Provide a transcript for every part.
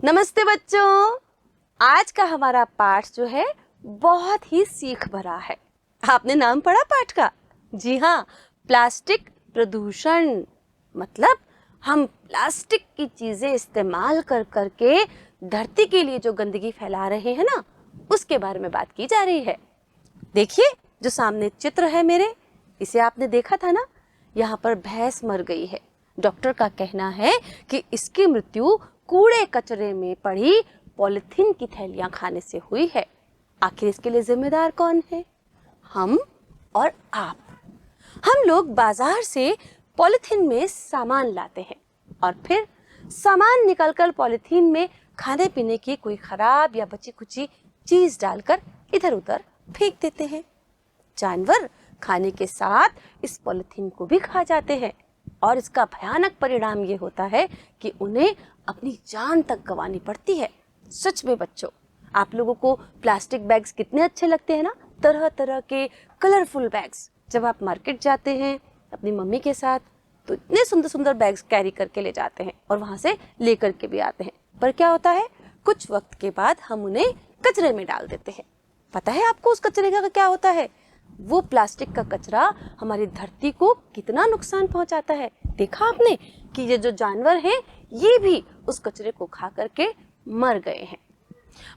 नमस्ते बच्चों। आज का हमारा पाठ जो है बहुत ही सीख भरा है। आपने नाम पढ़ा पाठ का? जी हाँ, प्लास्टिक प्रदूषण। मतलब हम प्लास्टिक की चीजें इस्तेमाल कर करके धरती के लिए जो गंदगी फैला रहे हैं ना, उसके बारे में बात की जा रही है। देखिए, जो सामने चित्र है मेरे, इसे आपने देखा था ना? यहाँ पर भैंस मर गई है। डॉक्टर का कहना है कि इसकी मृत्यु कूड़े कचरे में पड़ी पॉलिथीन की थैलियां खाने से हुई है। आखिर इसके लिए जिम्मेदार कौन है? हम और आप। हम लोग बाजार से पॉलिथीन में सामान लाते हैं और फिर सामान निकलकर पॉलिथीन में खाने पीने की कोई खराब या बची खुची चीज डालकर इधर उधर फेंक देते हैं। जानवर खाने के साथ इस पॉलिथीन को भी खा जाते हैं और इसका भयानक परिणाम ये होता है कि उन्हें अपनी जान तक गंवानी पड़ती है। सच में बच्चों, आप लोगों को प्लास्टिक बैग्स कितने अच्छे लगते हैं ना? तरह तरह के कलरफुल बैग्स। जब आप मार्केट जाते हैं अपनी मम्मी के साथ तो इतने सुंदर सुंदर बैग्स कैरी करके ले जाते हैं और वहां से ले करके भी आते हैं। पर क्या होता है, कुछ वक्त के बाद हम उन्हें कचरे में डाल देते हैं। पता है आपको उस कचरे का क्या होता है? वो प्लास्टिक का कचरा हमारी धरती को कितना नुकसान पहुंचाता है। देखा आपने कि ये जो जानवर हैं ये भी उस कचरे को खा करके मर गए हैं।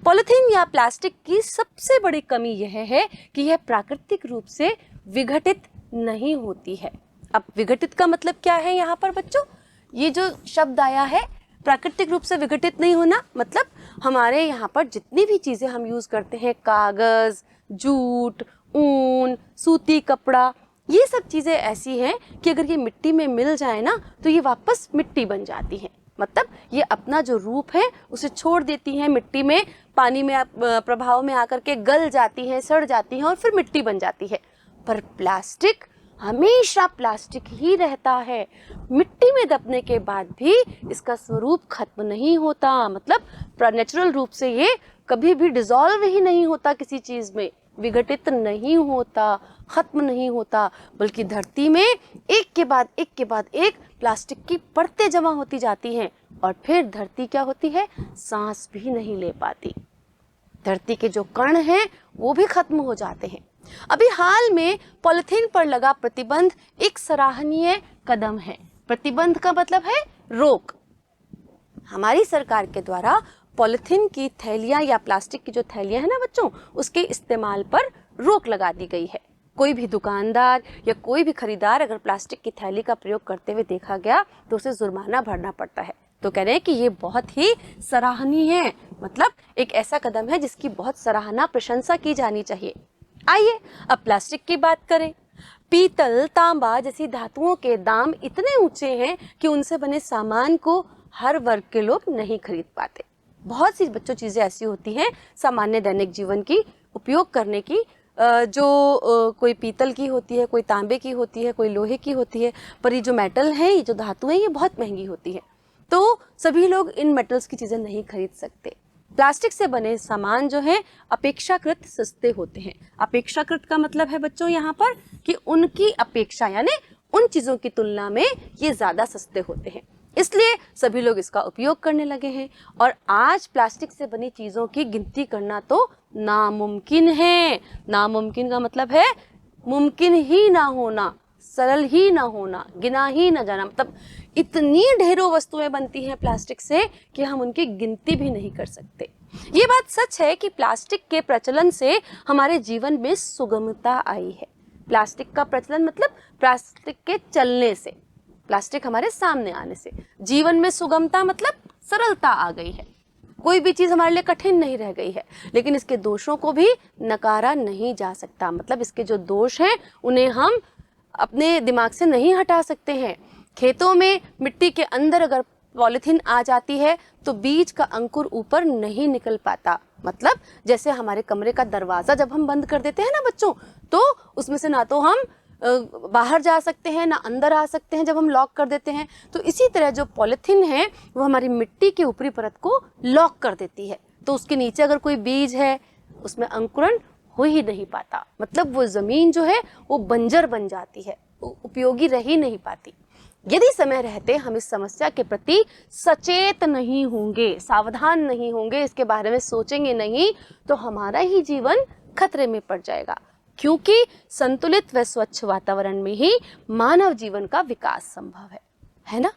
पॉलिथीन या प्लास्टिक की सबसे बड़ी कमी यह है कि यह प्राकृतिक रूप से विघटित नहीं होती है। अब विघटित का मतलब क्या है यहाँ पर बच्चों? ये जो शब्द आया है प्राकृतिक रूप से विघटित नहीं होना, मतलब हमारे यहाँ पर जितनी भी चीजें हम यूज करते हैं, कागज, जूट, ऊन, सूती कपड़ा, ये सब चीजें ऐसी हैं कि अगर ये मिट्टी में मिल जाए ना तो ये वापस मिट्टी बन जाती हैं। मतलब ये अपना जो रूप है उसे छोड़ देती हैं, मिट्टी में पानी में प्रभाव में आकर के गल जाती हैं, सड़ जाती हैं और फिर मिट्टी बन जाती है। पर प्लास्टिक हमेशा प्लास्टिक ही रहता है। मिट्टी में दबने के बाद भी इसका स्वरूप खत्म नहीं होता। मतलब नेचुरल रूप से ये कभी भी डिसॉल्व ही नहीं होता, किसी चीज में विघटित नहीं होता, खत्म नहीं होता, बल्कि धरती में एक के बाद एक प्लास्टिक की परतें जमा होती जाती हैं और फिर धरती क्या होती है, सांस भी नहीं ले पाती। धरती के जो कण हैं वो भी खत्म हो जाते हैं। अभी हाल में पॉलिथीन पर लगा प्रतिबंध एक सराहनीय कदम है। प्रतिबंध का मतलब है रोक। हमारी सरकार के द्वारा पॉलिथीन की थैलियां या प्लास्टिक की जो थैलियां है ना बच्चों, उसके इस्तेमाल पर रोक लगा दी गई है। कोई भी दुकानदार या कोई भी खरीदार अगर प्लास्टिक की थैली का प्रयोग करते हुए देखा गया तो उसे जुर्माना भरना पड़ता है। तो कह रहे हैं कि ये बहुत ही सराहनीय है, मतलब एक ऐसा कदम है जिसकी बहुत सराहना, प्रशंसा की जानी चाहिए। आइए अब प्लास्टिक की बात करें। पीतल, तांबा जैसी धातुओं के दाम इतने ऊंचे हैं कि उनसे बने सामान को हर वर्ग के लोग नहीं खरीद पाते। बहुत सी बच्चों चीजें ऐसी होती हैं सामान्य दैनिक जीवन की उपयोग करने की, जो कोई पीतल की होती है, कोई तांबे की होती है, कोई लोहे की होती है, पर ये जो मेटल है, ये जो धातु है, ये बहुत महंगी होती है। तो सभी लोग इन मेटल्स की चीजें नहीं खरीद सकते। प्लास्टिक से बने सामान जो है अपेक्षाकृत सस्ते होते हैं। अपेक्षाकृत का मतलब है बच्चों यहाँ पर कि उनकी अपेक्षा यानी उन चीजों की तुलना में ये ज्यादा सस्ते होते हैं, इसलिए सभी लोग इसका उपयोग करने लगे हैं। और आज प्लास्टिक से बनी चीजों की गिनती करना तो नामुमकिन है। नामुमकिन का मतलब है मुमकिन ही ना होना, सरल ही ना होना, गिना ही ना जाना। मतलब इतनी ढेरों वस्तुएं बनती हैं प्लास्टिक से कि हम उनकी गिनती भी नहीं कर सकते। ये बात सच है कि प्लास्टिक के प्रचलन से हमारे जीवन में सुगमता आई है। प्लास्टिक का प्रचलन मतलब प्लास्टिक के चलने से, प्लास्टिक हमारे सामने आने से जीवन में सुगमता मतलब सरलता आ गई है। कोई भी चीज हमारे लिए कठिन नहीं रह गई है। लेकिन इसके दोषों को भी नकारा नहीं जा सकता। मतलब इसके जो दोष हैं उन्हें हम अपने दिमाग से नहीं हटा सकते हैं। खेतों में मिट्टी के अंदर अगर पॉलिथीन आ जाती है तो बीज का अंकुर ऊपर नहीं निकल पाता। मतलब जैसे हमारे कमरे का दरवाजा जब हम बंद कर देते हैं ना बच्चों, तो उसमें से ना तो हम बाहर जा सकते हैं ना अंदर आ सकते हैं जब हम लॉक कर देते हैं। तो इसी तरह जो पॉलिथीन है वो हमारी मिट्टी की ऊपरी परत को लॉक कर देती है। तो उसके नीचे अगर कोई बीज है उसमें अंकुरण हो ही नहीं पाता। मतलब वो जमीन जो है वो बंजर बन जाती है, उपयोगी रह ही नहीं पाती। यदि समय रहते हम इस समस्या के प्रति सचेत नहीं होंगे, सावधान नहीं होंगे, इसके बारे में सोचेंगे नहीं, तो हमारा ही जीवन खतरे में पड़ जाएगा, क्योंकि संतुलित व स्वच्छ वातावरण में ही मानव जीवन का विकास संभव है ना।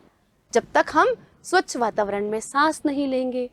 जब तक हम स्वच्छ वातावरण में सांस नहीं लेंगे,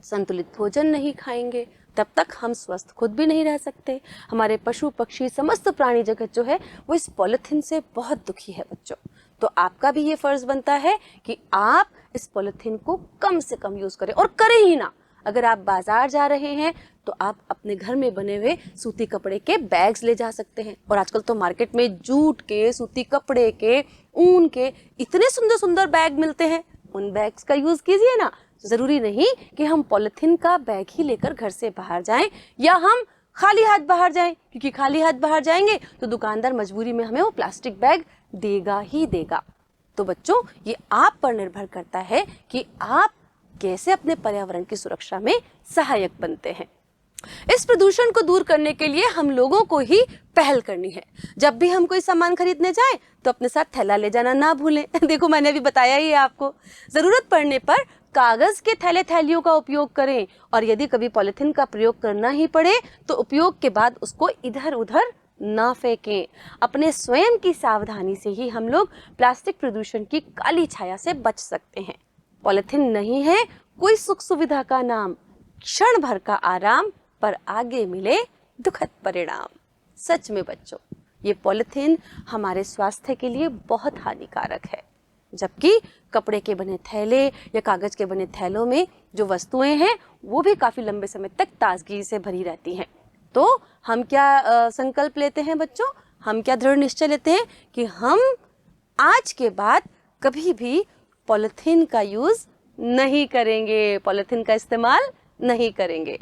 संतुलित भोजन नहीं खाएंगे, तब तक हम स्वस्थ खुद भी नहीं रह सकते। हमारे पशु पक्षी समस्त प्राणी जगत जो है वो इस पॉलिथीन से बहुत दुखी है बच्चों। तो आपका भी ये फर्ज बनता है कि आप इस पॉलिथीन को कम से कम यूज करें, और करें ही ना। अगर आप बाजार जा रहे हैं तो आप अपने घर में बने हुए सूती कपड़े के बैग्स ले जा सकते हैं, और आजकल तो मार्केट में जूट के, सूती कपड़े के, ऊन के इतने सुंदर सुंदर बैग मिलते हैं, उन बैग्स का यूज कीजिए ना। जरूरी नहीं कि हम पॉलिथीन का बैग ही लेकर घर से बाहर जाएं, या हम खाली हाथ बाहर जाएं, क्योंकि खाली हाथ बाहर जाएंगे तो दुकानदार मजबूरी में हमें वो प्लास्टिक बैग देगा ही देगा। तो बच्चों, ये आप पर निर्भर करता है कि आप कैसे अपने पर्यावरण की सुरक्षा में सहायक बनते हैं। इस प्रदूषण को दूर करने के लिए हम लोगों को ही पहल करनी है। जब भी हम कोई सामान खरीदने जाएं तो अपने साथ थैला ले जाना ना भूलें। देखो, मैंने अभी बताया ही है आपको। जरूरत पड़ने पर कागज के थैले थैलियों का उपयोग करें, और यदि कभी पॉलिथीन का प्रयोग करना ही पड़े तो उपयोग के बाद उसको इधर उधर ना फेंकें। अपने स्वयं की सावधानी से ही हम लोग प्लास्टिक प्रदूषण की काली छाया से बच सकते हैं। पॉलिथीन नहीं है कोई सुख सुविधा का नाम, क्षण भर का आराम, पर आगे मिले दुखद परिणाम। सच में बच्चों, ये पॉलिथीन हमारे स्वास्थ्य के लिए बहुत हानिकारक है, जबकि कपड़े के बने थैले या कागज के बने थैलों में जो वस्तुएं हैं वो भी काफी लंबे समय तक ताजगी से भरी रहती हैं। तो हम क्या संकल्प लेते हैं बच्चों, हम क्या दृढ़ निश्चय लेते हैं कि हम आज के बाद कभी भी पॉलिथीन का यूज नहीं करेंगे, पॉलिथीन का इस्तेमाल नहीं करेंगे।